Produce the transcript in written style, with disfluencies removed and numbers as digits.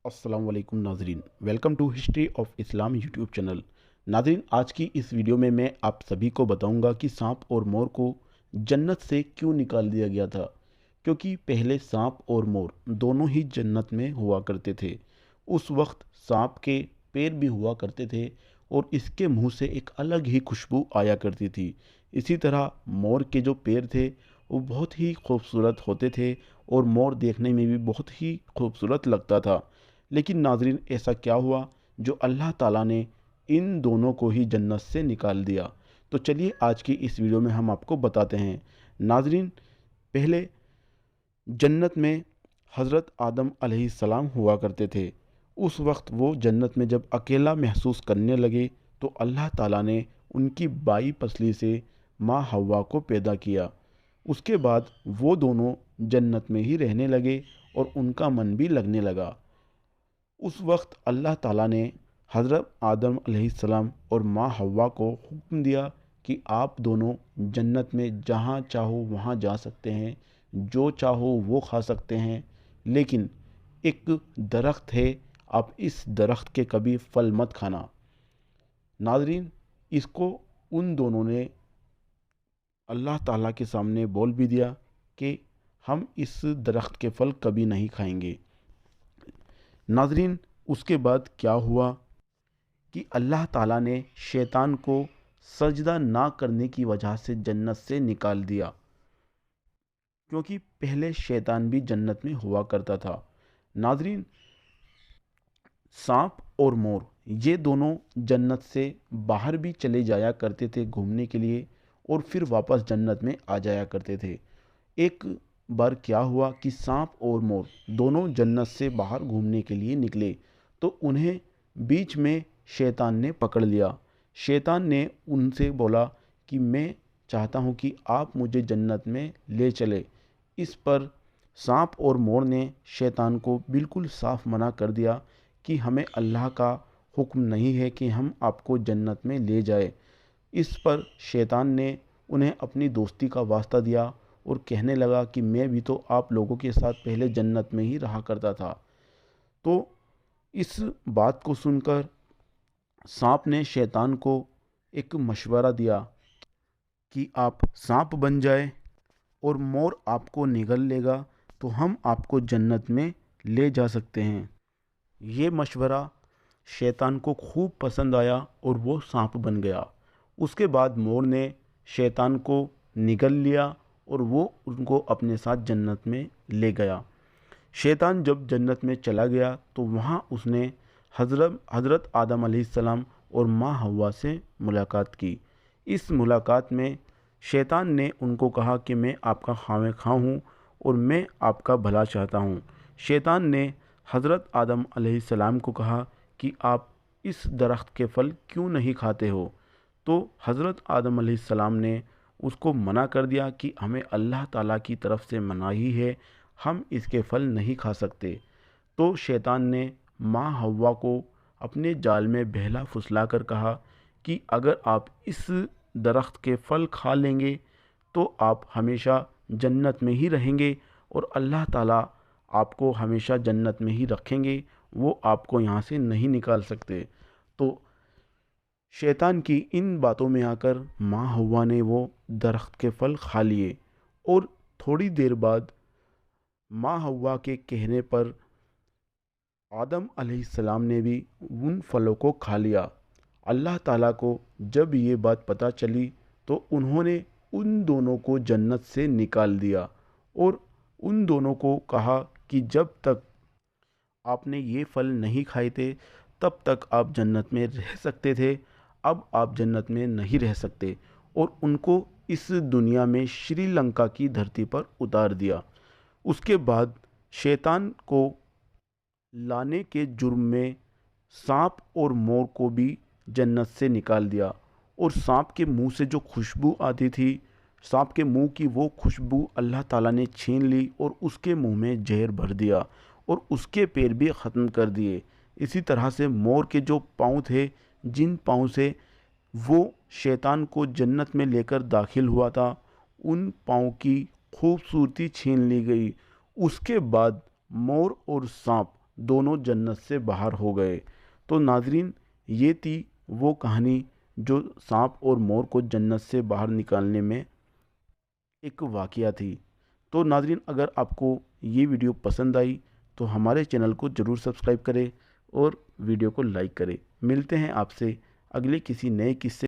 अस्सलाम वालेकुम नाजरीन, welcome to history of Islam YouTube channel. नाजरीन, आज की इस वीडियो में मैं आप सभी को बताऊंगा कि सांप और मोर को जन्नत से क्यों निकाल दिया गया था। क्योंकि पहले सांप और मोर दोनों ही जन्नत में हुआ करते थे। उस वक्त सांप के पैर भी हुआ करते थे और इसके मुंह से एक अलग ही खुशबू आया करती थी। इसी तरह मोर के जो पैर थे वो बहुत ही खूबसूरत होते थे और मोर देखने में भी बहुत ही खूबसूरत लगता था। लेकिन नाजरीन, ऐसा क्या हुआ जो अल्लाह ताला ने इन दोनों को ही जन्नत से निकाल दिया। तो चलिए आज की इस वीडियो में हम आपको बताते हैं। नाजरीन, पहले जन्नत में हज़रत आदम अलैहिस्सलाम हुआ करते थे। उस वक्त वो जन्नत में जब अकेला महसूस करने लगे तो अल्लाह ताला ने उनकी बाई पसली से माँ हव्वा को पैदा किया। उसके बाद वो दोनों जन्नत में ही रहने लगे और उनका मन भी लगने लगा। उस वक्त अल्लाह ताला ने हज़रत आदम अलैहिस्सलाम और माँ हव्वा को हुक्म दिया कि आप दोनों जन्नत में जहाँ चाहो वहाँ जा सकते हैं, जो चाहो वो खा सकते हैं, लेकिन एक दरख्त है, आप इस दरख्त के कभी फल मत खाना। नाजरीन, इसको उन दोनों ने अल्लाह ताला के सामने बोल भी दिया कि हम इस दरख्त के फल कभी नहीं खाएंगे। नाजरीन, उसके बाद क्या हुआ कि अल्लाह ताला ने शैतान को सजदा ना करने की वजह से जन्नत से निकाल दिया। क्योंकि पहले शैतान भी जन्नत में हुआ करता था। नाजरीन, सांप और मोर ये दोनों जन्नत से बाहर भी चले जाया करते थे घूमने के लिए और फिर वापस जन्नत में आ जाया करते थे। एक बार क्या हुआ कि सांप और मोर दोनों जन्नत से बाहर घूमने के लिए निकले तो उन्हें बीच में शैतान ने पकड़ लिया। शैतान ने उनसे बोला कि मैं चाहता हूँ कि आप मुझे जन्नत में ले चले। इस पर सांप और मोर ने शैतान को बिल्कुल साफ मना कर दिया कि हमें अल्लाह का हुक्म नहीं है कि हम आपको जन्नत में ले जाए। इस पर शैतान ने उन्हें अपनी दोस्ती का वास्ता दिया और कहने लगा कि मैं भी तो आप लोगों के साथ पहले जन्नत में ही रहा करता था। तो इस बात को सुनकर सांप ने शैतान को एक मशवरा दिया कि आप सांप बन जाए और मोर आपको निगल लेगा तो हम आपको जन्नत में ले जा सकते हैं। ये मशवरा शैतान को खूब पसंद आया और वो सांप बन गया। उसके बाद मोर ने शैतान को निगल लिया और वो उनको अपने साथ जन्नत में ले गया। शैतान जब जन्नत में चला गया तो वहाँ उसने हज़रत आदम अलैहिस्सलाम और माँ हव्वा से मुलाकात की। इस मुलाकात में शैतान ने उनको कहा कि मैं आपका खामेख़्वाह हूँ और मैं आपका भला चाहता हूँ। शैतान ने हज़रत आदम अलैहिस्सलाम को कहा कि आप इस दरख्त के फल क्यों नहीं खाते हो। तो हज़रत आदम अलैहिस्सलाम ने उसको मना कर दिया कि हमें अल्लाह ताला की तरफ से मनाही है, हम इसके फल नहीं खा सकते। तो शैतान ने माँ हव्वा को अपने जाल में बहला फुसला कर कहा कि अगर आप इस दरख्त के फल खा लेंगे तो आप हमेशा जन्नत में ही रहेंगे और अल्लाह ताला आपको हमेशा जन्नत में ही रखेंगे, वो आपको यहाँ से नहीं निकाल सकते। तो शैतान की इन बातों में आकर माँ हव्वा ने वो दरख्त के फल खा लिए और थोड़ी देर बाद माँ हव्वा के कहने पर आदम अलैहिस्सलाम ने भी उन फलों को खा लिया। अल्लाह ताला को जब ये बात पता चली तो उन्होंने उन दोनों को जन्नत से निकाल दिया और उन दोनों को कहा कि जब तक आपने ये फल नहीं खाए थे तब तक आप जन्नत में रह सकते थे, अब आप जन्नत में नहीं रह सकते, और उनको इस दुनिया में श्रीलंका की धरती पर उतार दिया। उसके बाद शैतान को लाने के जुर्म में सांप और मोर को भी जन्नत से निकाल दिया और सांप के मुंह से जो खुशबू आती थी, सांप के मुंह की वो खुशबू अल्लाह ताला ने छीन ली और उसके मुंह में जहर भर दिया और उसके पैर भी ख़त्म कर दिए। इसी तरह से मोर के जो पाँव थे, जिन पाँव से वो शैतान को जन्नत में लेकर दाखिल हुआ था, उन पाँव की खूबसूरती छीन ली गई। उसके बाद मोर और सांप دونوں جنت سے باہر ہو گئے۔ تو ناظرین، یہ تھی وہ کہانی جو سانپ اور مور کو جنت سے باہر نکالنے میں ایک واقعہ تھی۔ تو ناظرین، اگر آپ کو یہ ویڈیو پسند آئی تو ہمارے چینل کو ضرور سبسکرائب کریں اور ویڈیو کو لائک کریں۔ ملتے ہیں آپ سے اگلے کسی نئے قصے